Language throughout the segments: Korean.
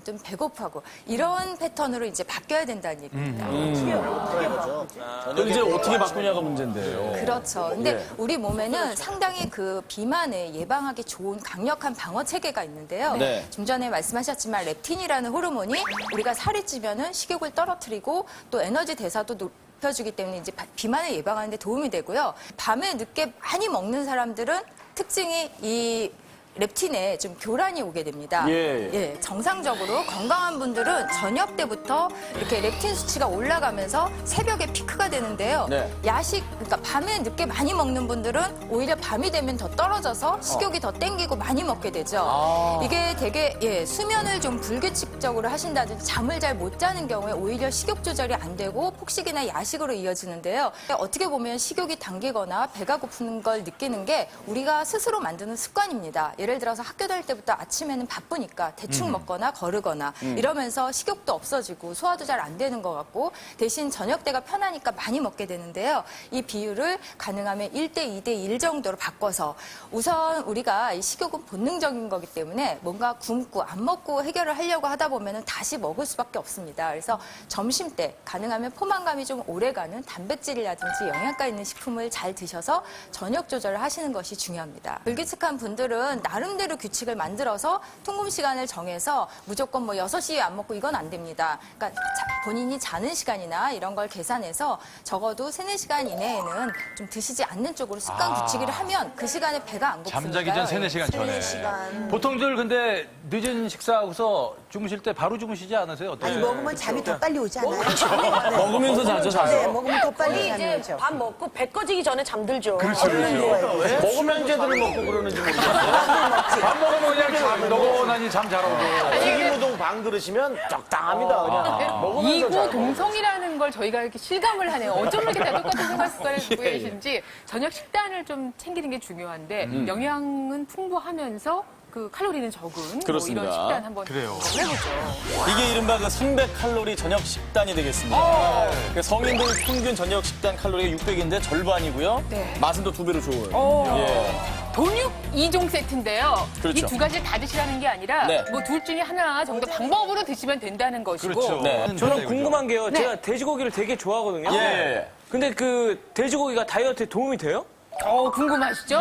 좀 배고프하고 이런 패턴으로 이제 바뀌어야 된다는 얘기입니다. 이제 어떻게 바꾸냐가 문제인데요. 그렇죠. 근데 우리 몸에는 상당히 그 비만을 예방하기 좋은 강력한 방어 체계가 있는데요. 네. 좀 전에 말씀하셨지만 렙틴이라는 호르몬이 우리가 살이 찌면은 식욕을 떨어뜨리고 또 에너지 대사도 높여주기 때문에 이제 비만을 예방하는 데 도움이 되고요. 밤에 늦게 많이 먹는 사람들은 특징이 이 렙틴에 좀 교란이 오게 됩니다. 예. 정상적으로 건강한 분들은 저녁 때부터 이렇게 렙틴 수치가 올라가면서 새벽에 피크가 되는데요. 네. 그러니까 밤에 늦게 많이 먹는 분들은 오히려 밤이 되면 더 떨어져서 식욕이 더 땡기고 많이 먹게 되죠. 이게 되게 수면을 좀 불규칙적으로 하신다든지 잠을 잘 못 자는 경우에 오히려 식욕 조절이 안 되고 폭식이나 야식으로 이어지는데요. 어떻게 보면 식욕이 당기거나 배가 고픈 걸 느끼는 게 우리가 스스로 만드는 습관입니다. 예를 들어서 학교 다닐 때부터 아침에는 바쁘니까 대충 먹거나 거르거나 이러면서 식욕도 없어지고 소화도 잘 안 되는 것 같고 대신 저녁 때가 편하니까 많이 먹게 되는데요. 이 비율을 가능하면 1대 2대 1 정도로 바꿔서 우선 우리가 이 식욕은 본능적인 거기 때문에 뭔가 굶고 안 먹고 해결을 하려고 하다 보면 다시 먹을 수밖에 없습니다. 그래서 점심 때 가능하면 포만감이 좀 오래가는 단백질이라든지 영양가 있는 식품을 잘 드셔서 저녁 조절을 하시는 것이 중요합니다. 불규칙한 분들은 나름대로 규칙을 만들어서 통금 시간을 정해서 무조건 뭐 6시에 안 먹고 이건 안 됩니다. 그러니까 본인이 자는 시간이나 이런 걸 계산해서 적어도 3, 4시간 이내에는 좀 드시지 않는 쪽으로 습관 규칙을 하면 그 시간에 배가 안 고프니까. 잠자기 전 3, 4시간 전에. 보통들 근데 늦은 식사하고서 주무실 때 바로 주무시지 않으세요? 어때요? 아니 먹으면 잠이 더 빨리 오지 않아요? 먹으면서 자죠, 네, 자죠. 먹으면 더 빨리 잠이 이제 오죠. 밥 먹고 배 꺼지기 전에 잠들죠. 먹으면 제대로 먹고 그러는지 모르겠어요. 밥 먹으면 그냥 잠, 너고나니 잠 잘 오고. 튀김우동 반 그릇이면 적당합니다. 그냥 먹으면서 이고 자고. 동성이라는 걸 저희가 이렇게 실감을 하네요. 어쩜 이렇게 다 똑같은 생활 습관을 갖고 계신지 저녁 식단을 좀 챙기는 게 중요한데 영양은 풍부하면서 그 칼로리는 적은 뭐 그렇습니다. 이런 식단 한번 그래요. 해보죠. 이게 이른바 그 300칼로리 저녁 식단이 되겠습니다. 그러니까 성인들 평균 저녁 식단 칼로리가 600인데 절반이고요. 네. 맛은 또 2배로 좋은. 예. 돈육 2종 세트인데요. 그렇죠. 이 두 가지를 다 드시라는 게 아니라 네. 뭐 둘 중에 하나 정도 방법으로 드시면 된다는 것이고. 그렇죠. 네. 저는 궁금한 게요. 네. 제가 돼지고기를 되게 좋아하거든요. 예. 근데 그 돼지고기가 다이어트에 도움이 돼요? 궁금하시죠?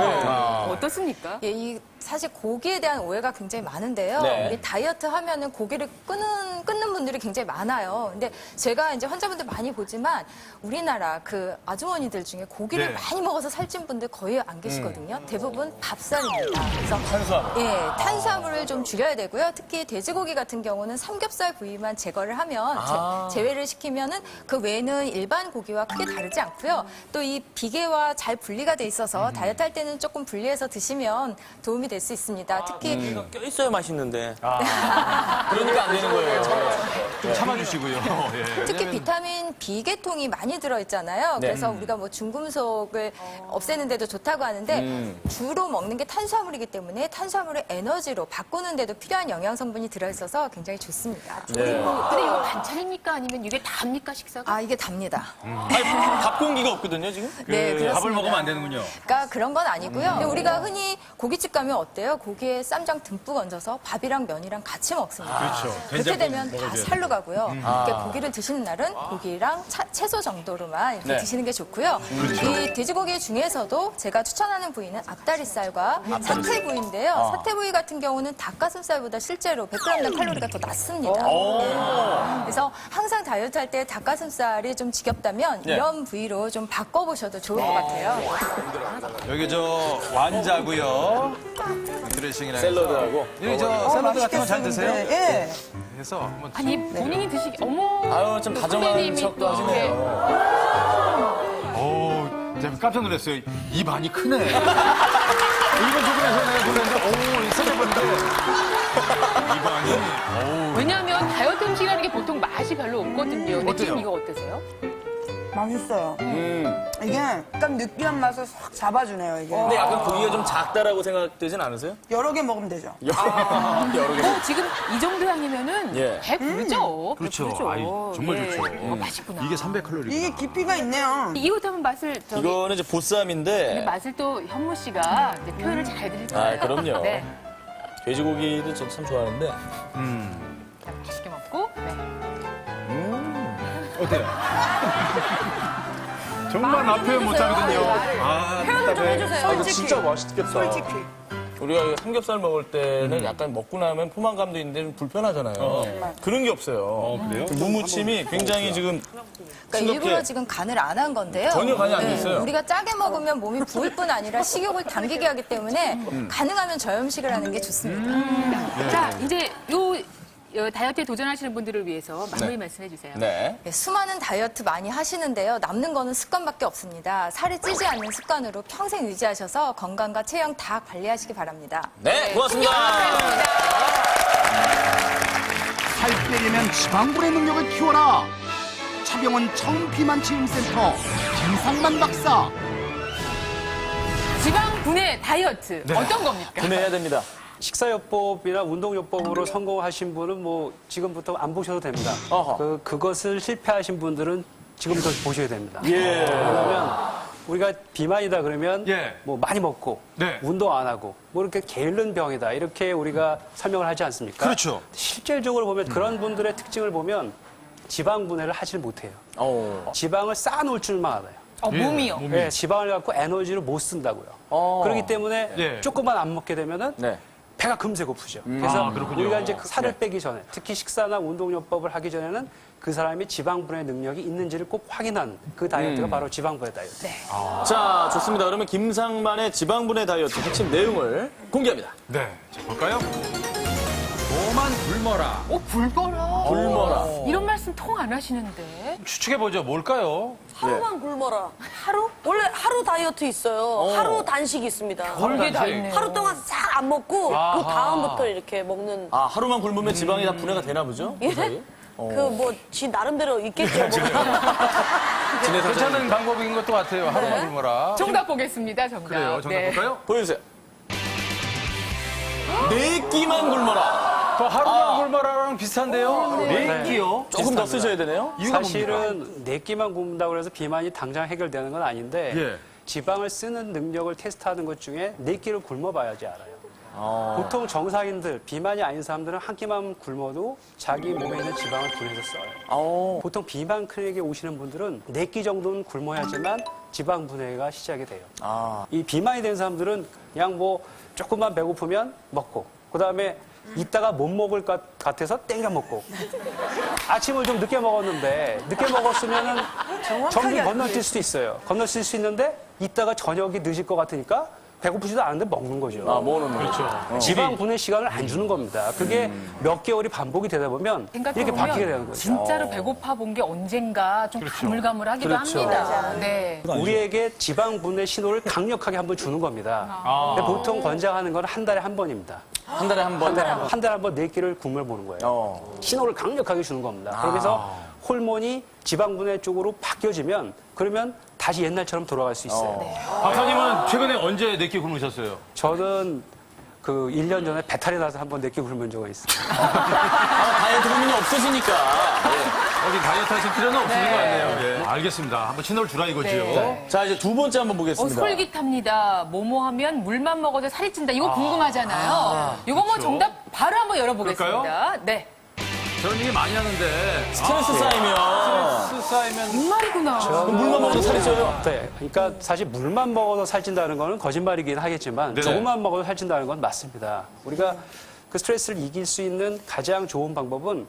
어떻습니까? 이 사실 고기에 대한 오해가 굉장히 많은데요. 네. 우리 다이어트 하면은 고기를 끊는 분들이 굉장히 많아요. 근데 제가 이제 환자분들 많이 보지만 우리나라 그 아주머니들 중에 고기를 네. 많이 먹어서 살찐 분들 거의 안 계시거든요. 대부분 밥살입니다. 그래서 탄수화물. 탄수화물을 좀 줄여야 되고요. 특히 돼지고기 같은 경우는 삼겹살 부위만 제거를 하면 제외를 시키면은 그 외에는 일반 고기와 크게 다르지 않고요. 또 이 비계와 잘 분리가 돼 있어서 다이어트 할 때는 조금 분리해서 드시면 도움이 될 수 있습니다. 특히 껴있어야 맛있는데. 그러니까 안 되는 거예요. 좀 참아주시고요. 예. 특히 비타민 B 계통이 많이 들어있잖아요. 네. 그래서 우리가 뭐 중금속을 없애는데도 좋다고 하는데 주로 먹는 게 탄수화물이기 때문에 탄수화물을 에너지로 바꾸는데도 필요한 영양 성분이 들어있어서 굉장히 좋습니다. 근데 이거 반찬입니까? 아니면 이게 답니까, 식사가? 이게 답니다. 아니, 밥 공기가 없거든요, 지금? 네, 그렇습니다. 밥을 먹으면 안 되는군요. 그러니까 그런 건 아니고요. 근데 우리가 흔히 고깃집 가면 어때요? 고기에 쌈장 듬뿍 얹어서 밥이랑 면이랑 같이 먹습니다. 그렇죠. 그렇게 된장 되면 다 먹어줘야 살로 가고요. 이렇게 고기를 드시는 날은 고기랑 채소 정도로만 이렇게 네. 드시는 게 좋고요. 이 돼지고기 중에서도 제가 추천하는 부위는 앞다리살과 사태 부위인데요. 사태 부위 같은 경우는 닭가슴살보다 실제로 100g당 칼로리가 더 낮습니다. 네. 그래서 항상 다이어트 할 때 닭가슴살이 좀 지겹다면 네. 이런 부위로 좀 바꿔보셔도 좋을 것 같아요. 여기 저 완자고요. 드레싱이랑 해서. 샐러드하고. 여기 저 샐러드 같은 거 잘 드세요? 예. 해서 한번 아니, 본인이 드시기, 어머. 아유, 좀 다정한 선배님이 척도 또 하시네요. 오, 제가 깜짝 놀랐어요. 입 많이 크네. 일본 조금에서 내가 놀랐는데, 오, 써내봤는데. 입안이. 왜냐하면 다이어트 음식이라는 게 보통 맛이 별로 없거든요. 근데 지금 어때요? 이거 어떠세요? 맛있어요. 이게 딱 느끼한 맛을 확 잡아주네요, 이게. 근데 약간 고기가 좀 작다라고 생각되진 않으세요? 여러 개 먹으면 되죠. 여러 개. 지금 이 정도 향이면은 예. 배 부르죠. 그렇죠. 배 부르죠. 아이, 정말 예. 좋죠. 맛있구나. 이게 300칼로리. 이게 깊이가 있네요. 이것도 한번 맛을 저기 이거는 이제 보쌈인데, 맛을 또 현무 씨가 이제 표현을 잘 드리잖아요. 그럼요. 네. 돼지고기도 전 참 좋아하는데, 어때요? 정말 나 표현 못하거든요. 아, 표현을 좀 해주세요. 아, 이거 진짜 맛있겠다. 솔직히. 우리가 이거 삼겹살 먹을 때는 약간 먹고 나면 포만감도 있는데 좀 불편하잖아요. 그런 게 없어요. 그래요? 무무침이 굉장히 지금 그러니까 일부러 싱겁게 지금 간을 안 한 건데요. 전혀 간이 안 됐어요. 우리가 짜게 먹으면 몸이 부을 뿐 아니라 식욕을 당기게 하기 때문에 가능하면 저염식을 하는 게 좋습니다. 자, 이제 다이어트에 도전하시는 분들을 위해서 마무리 말씀해 주세요. 네. 네, 수많은 다이어트 많이 하시는데요. 남는 거는 습관밖에 없습니다. 살이 찌지 않는 습관으로 평생 유지하셔서 건강과 체형 다 관리하시기 바랍니다. 네, 고맙습니다. 살 빼려면 지방분의 능력을 키워라. 차병원 처음 비만 치료센터 김상만 박사. 지방 분해 다이어트 어떤 겁니까? 분해해야 됩니다. 식사요법이나 운동요법으로 성공하신 분은 뭐 지금부터 안 보셔도 됩니다. 어허. 그것을 실패하신 분들은 지금부터 보셔야 됩니다. 예. 왜냐하면 우리가 비만이다 그러면 예. 뭐 많이 먹고 네. 운동 안 하고 뭐 이렇게 게으른 병이다 이렇게 우리가 설명을 하지 않습니까? 그렇죠. 실질적으로 보면 그런 분들의 특징을 보면 지방 분해를 하질 못해요. 어. 지방을 쌓아놓을 줄만 알아요. 몸이요. 네, 지방을 갖고 에너지를 못 쓴다고요. 그렇기 때문에 예. 조금만 안 먹게 되면은 네. 배가 금세 고프죠. 그래서 그렇군요. 우리가 이제 그 살을 네. 빼기 전에 특히 식사나 운동요법을 하기 전에는 그 사람이 지방분해 능력이 있는지를 꼭 확인한 그 다이어트가 바로 지방분해 다이어트. 자, 좋습니다. 그러면 김상만의 지방분해 다이어트 핵심 내용을 공개합니다. 네. 자, 볼까요? 몸만 굶어라. 굶어라. 굶어라. 이런 말씀 통 안 하시는데. 추측해보죠. 뭘까요? 하루만 굶어라. 하루? 원래 하루 다이어트 있어요. 하루 단식이 있습니다. 별게 다 있네요. 하루 동안 싹 안 먹고 그 다음부터 이렇게 먹는 아, 하루만 굶으면 지방이 다 분해가 되나 보죠? 그 사이에? 그 뭐 지 나름대로 있겠죠. 뭐. 괜찮은 방법인 것도 같아요. 하루만 굶어라. 정답 보겠습니다. 정답. 그래요. 정답 네. 볼까요? 보여주세요. 네 끼만 굶어라. 저 하루만 굶어라랑 비슷한데요? 네 끼요? 조금 더 쓰셔야 되네요. 이유가 뭡니까? 사실은 네 끼만 굶는다고 해서 비만이 당장 해결되는 건 아닌데 예. 지방을 쓰는 능력을 테스트하는 것 중에 네 끼를 굶어봐야지 알아요. 보통 정상인들, 비만이 아닌 사람들은 한 끼만 굶어도 자기 몸에 있는 지방을 분해해서 써요. 보통 비만 클리닉에 오시는 분들은 네 끼 정도는 굶어야지만 지방 분해가 시작이 돼요. 이 비만이 된 사람들은 그냥 뭐 조금만 배고프면 먹고 그다음에 이따가 못 먹을 것 같아서 땡겨 먹고 아침을 좀 늦게 먹었는데 늦게 먹었으면은 정기 건너뛸 수도 있어요. 건너뛸 수 있는데 이따가 저녁이 늦을 것 같으니까 배고프지도 않은데 먹는 거죠. 아, 뭐는 그렇죠. 지방 분해 시간을 안 주는 겁니다. 그게 몇 개월이 반복이 되다 보면 이렇게 바뀌게 되는 거죠. 진짜로 배고파 본 게 언젠가 좀 가물가물하기도 그렇죠. 합니다. 네. 우리에게 지방 분해 신호를 강력하게 한번 주는 겁니다. 근데 보통 권장하는 건 한 달에 한 번입니다. 한 달에 한 번. 한 달에 한 번 네 끼를 굶을 보는 거예요. 신호를 강력하게 주는 겁니다. 그러면서 호르몬이 지방 분해 쪽으로 바뀌어지면 그러면 다시 옛날처럼 돌아갈 수 있어요. 박사님은 최근에 언제 네 끼 굶으셨어요? 저는 그 1년 전에 배탈이 나서 한번 네 끼 굶은 적이 있어요. 다이어트 고민이 없으시니까. 어디 다이어트 하실 필요는 없으신 것 같네요. 예. 알겠습니다. 한번 신호를 주라 이거지요. 네. 자, 이제 두 번째 한번 보겠습니다. 솔깃합니다. 뭐뭐 하면 물만 먹어도 살이 찐다. 이거 궁금하잖아요. 이거 뭐 정답 바로 한번 열어보겠습니다. 네. 저런 얘기 많이 하는데 스트레스 쌓이면 스트레스 쌓이면 정말이구나. 그럼 물만 먹어도 살이 쪄요. 네, 그러니까 사실 물만 먹어도 살찐다는 거는 거짓말이긴 하겠지만 네네. 조금만 먹어도 살찐다는 건 맞습니다. 우리가 그 스트레스를 이길 수 있는 가장 좋은 방법은